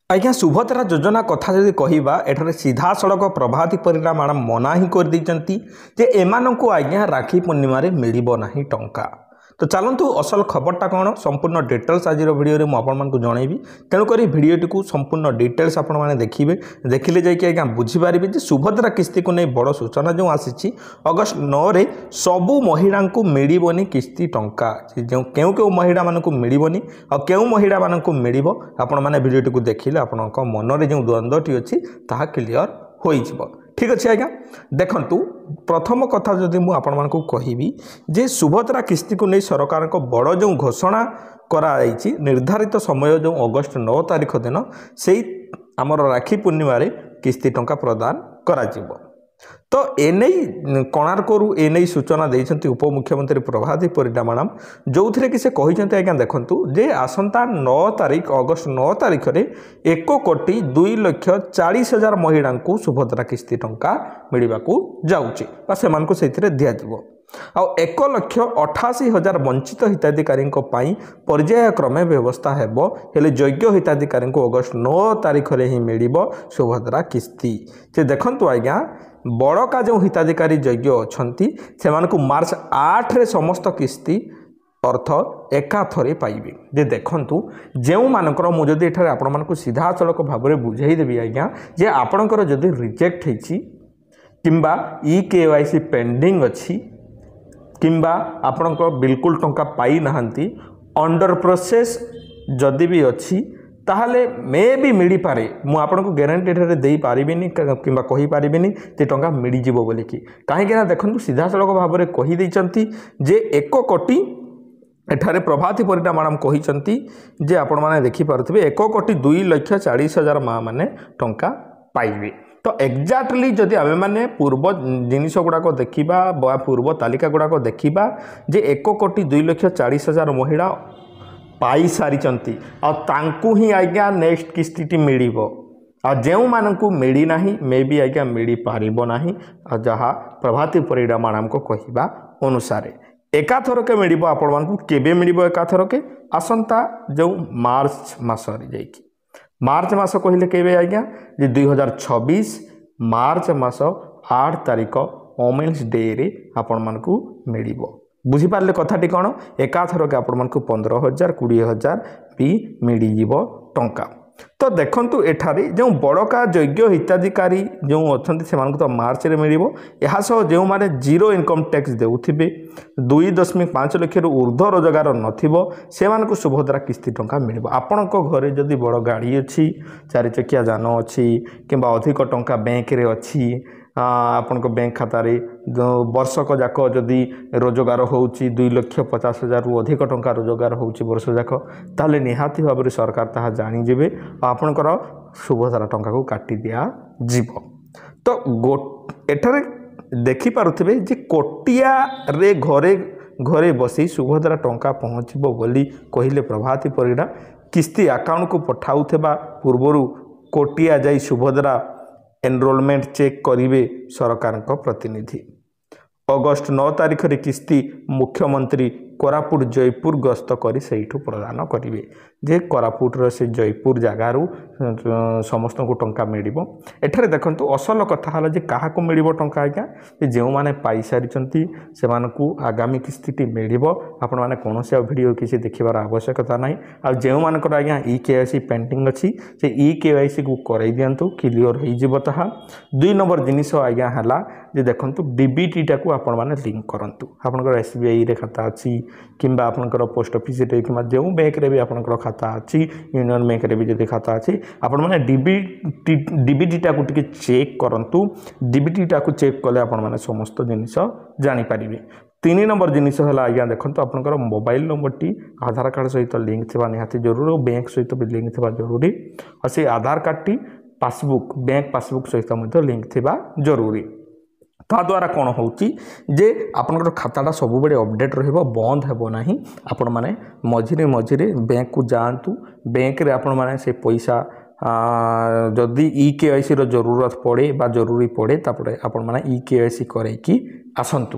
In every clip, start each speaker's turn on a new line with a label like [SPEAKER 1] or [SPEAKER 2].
[SPEAKER 1] आज्ञा सुभद्रा योजना कथा जदि कहवा एठारे सीधा सड़क प्रभाती परिडा मैडम मना ही कर देइचंती जे एमानंकु आज्ञा राखी पूर्णिमा रे मिलिबो नाही टंका। तो चलतु असल खबरटा कौन संपूर्ण डिटेल्स आज वीडियो में आपको जनइबी। तेणुक भिडटी को संपूर्ण डिटेल्स आपण मैंने देखिए देखिले जाकि आज्ञा बुझीपारे जे सुभद्रा किस्ती को नहीं बड़ सूचना जो आसी अगस्ट 9 रे सबू महिला को मिलबनी किस्ती टंका जो क्यों क्यों महिला मानक मिलबनी आ क्यों महिला मानक मिल आपण मैंने भिडटी को देखिले आपण मन में जो द्वंद्वटी अच्छी ताहा क्लीयर हो। ठीक अच्छे आज्ञा देखंतु प्रथम कथा जदि मु आपण मानकु कहिबी जे सुभद्रा किस्ती को नहीं सरकार को बड़ जो घोषणा कराई निर्धारित समय जो अगस्ट 9 तारीख दिन से आमर राखी पूर्णिमा रे किस्ती टंका प्रदान करा जिवो। तो एने कोणार्करू एने सूचना देइछंती उपमुख्यमंत्री प्रभाती परिडा मैडम जो थे कि से कहिछंती आज्ञा देखंतु जे आसंता 9 तारीख अगस्ट 9 तारीख रे 1,02,40,000 महिला को सुभद्रा किस्ती टंका मिलवा को जाउची बा सेमान को सेथिरे दिया जिवो। आ 1,88,000 वंचित हिताधिकारी पर्याय क्रमे व्यवस्था हेबो हेले योग्य हिताधिकारी को अगस्ट 9 तारीख रे ही मिलिबो सुभद्रा किस्ती। जे देखंतु आज्ञा बड़का जो हिताधिकारी योग्य अछंती सेमान को मार्च 8 रे समस्त किस्ती अर्थ एकाथरे पाइबे। जे देखंतु जेउ मानकर मु जदि एठारे आपण मानकु सीधा सड़क भाव में बुझाई देबी आज्ञा जे आपणकर जदि रिजेक्ट हेछि किंबा EKYC पेंडिंग अछि किंबा आपणकर बिल्कुल टंका पाई नहांती अंडर प्रोसेस जदि भी अच्छी ताहले मे भी मिल पारे मु आपको ग्यारंटी एठारे दे पारिबिनी किंबा कहि पारिबिनी जे टंका मिल जिवो बोली कि काहेकि ना देखंतु सीधा सड़क भाव में कहि दैचंती जे 1 कोटी एठारे प्रभाती परिडा मैडम कहिचंती जे आपण माने देखि पारुथिबे 1,02,40,000 माँ माने टंका पाइबे। तो एक्जाक्टली जदि आमे माने पूर्व जिनिस गुड़ाक देखा पूर्व तालिका गुड़ाक देखा जे 1,02,40,000 महिला पाई सारी ही आज्ञा नेक्स्ट किस्ती मिलिबो आ जेउ मानकु मिली नाही मे भी आज्ञा मिली पारिबो नाही आ जहा प्रभाती परिडा मैडम को कहिबा अनुसार एकाथरके मिलिबो आपण मानकु केबे मिलिबो एकाथरके आसंता जो मार्च मास रे जाईकी मार्च मास कहले केबे आज्ञा जे 2026 मार्च मास 8 तारीख वोमेन्स डे रे आपण मानकु मिलिबो। बुझी पारले कथाटी कौन एकाथरके आपण मानकु 15,000 20,000 भी मिल जिवो टंका। तो देखंतु एठारे जो बड़का योग्य हिताधिकारी जो अछंती सेमानकु तो मार्च रे मिलिबो। एहा सह जो माने जीरो इनकम टैक्स देउथिबे 2.5 लाख रु ऊर्ध्व रोजगार नथिबो सेमानकु सुभद्रा किस्ती टंका मिलिबो। आपणको घरे जदि बड़ गाड़ी अछि 4 चकिया जान अछि किंबा अधिक टंका बैंक रे अछि आपण को बैंक खाता रे वर्षक जाक जदि रोजगार होउची 2,50,000 रु अधिक टंका रोजगार होउची वर्ष जाक ताले निहाती भाव में सरकार ताहा जानी जेबे आपणकर सुभद्रा टंका को काटी दिया जीवो। तो एठारे देखि पारुथिबे जे कोटिया रे घरे घरे बसी सुभद्रा टंका पहुँचबो बोली कहिले प्रभाती परिडा किस्ती अकाउंट को पठाउथबा पूर्वरु कोटिया जाई सुभद्रा एनरोलमेंट चेक करिवे सरकार को प्रतिनिधि। अगस्ट 9 तारीख रे किस्ती मुख्यमंत्री कोरापुट जयपुर गस्त करी सेठू प्रदान करिवे जे कोरापुट रो से जयपुर जगारू समस्त को टंका मिलिबो। एठारे देखंतु असल कथा हला जे काहा को मिलिबो टंका आज्ञा जे माने पाई सारिचंती सेमानकु आगामी किस्तीटी मिलिबो। आपण माने कोनोसे वीडियो किसी देखिबार आवश्यकता नाही आ जे मानकर आज्ञा EKYC पेंडिंग अछि से EKYC को कराई दियंतु क्लियर होई जिवो। ताहा 2 नंबर जिनिस आज्ञा हला जे देखंतु DBT टा को आपण माने लिंक करंतु आपनकर SBI रे खाता अछि किंबा आपनकर पोस्ट ऑफिस रे किंबा जो बैंक रे भी आपनकर खाता अछि यूनियन बैंक रे भी जदि खाता अछि आपण माने DBT टा को टिके चेक करंतु। DBT टा को चेक कले आपण माने समस्त जिनिस जानि पारिबे। 3 नंबर जिनिस हला आज्ञा देखंतु आपनकर मोबाइल नंबर टी आधार कार्ड सहित लिंक थिबा निहाती जरूरी और बैंक सहित भी लिंक थिबा जरूरी और से आधार कार्ड टी पासबुक बैंक पासबुक सहित मध्ये लिंक थिबा जरूरी। ता द्वारा कौन होची जे आपनकर खाताटा सब बेले अपडेट रहबो बंद हेबो नाही। आपण माने मझिरे मझिरे बैंक को जांतु बैंक रे आपण माने से पैसा जदि EKYC रो जरूरत पड़े बा जरूरी पड़े तापरे आपण माने EKYC करे कि आसंतु।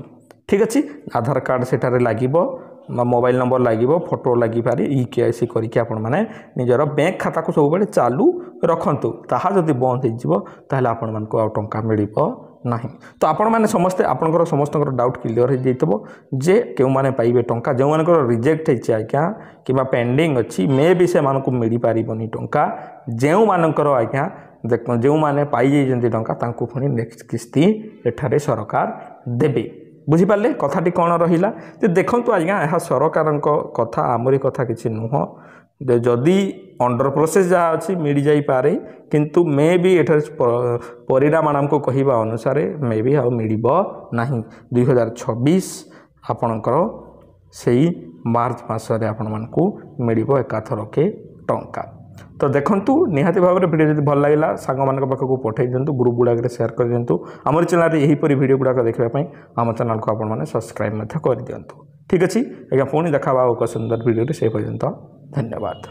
[SPEAKER 1] ठीक अछि आधार कार्ड सेटारे लागिबो मोबाइल नंबर लगे फोटो लगी पारे EKYC करके आपण माने निजर बैंक खाता को सब बेले चालू रखंतु ताहा जदि बंद हो ताहले आपण मानकु आ टंका मिलिबो नहीं। तो आपण माने समस्ते आपनकर समस्त डाउट क्लियर हो जाइतबो जे केउ माने पाइबे टंका जो मानकर रिजेक्ट होइछि आज्ञा किबा पेंडिंग अछि मे भी से मानकु मिली पारिबोनी टंका जेउ मानकर आज्ञा देख जो माने पाई जाइजंती टंका तांकु पुणी नेक्स्ट किस्ती एठारे सरकार देबे। बुझिपारे कथाटी कौन रहा देखु आज्ञा यह सरकार कथा आमरी कथा किसी नुह जदि अंडर प्रोसेस जहाँ अच्छी मिल जापे किंतु मे भी एठार परिणाम आमको कहवा अनुसार मे भी आउ मिल ना 2026 आपणकर से मार्च मसरे आपण मानकु मिल एकाथरके टंका। तो देखंतु निहाती भाव में वीडियो जब भल लगा सांग मान पाखक पठे दिंतु ग्रुप गुड़ाक शेयर कर दिंतु आम चैनल यहीपरि वीडियो गुड़ाक देखापी आम चैनल को आपण सब्सक्राइब कर दिंतु। ठीक अच्छे आज्ञा पुणी देखा एक सुंदर वीडियो से पर्यंत धन्यवाद।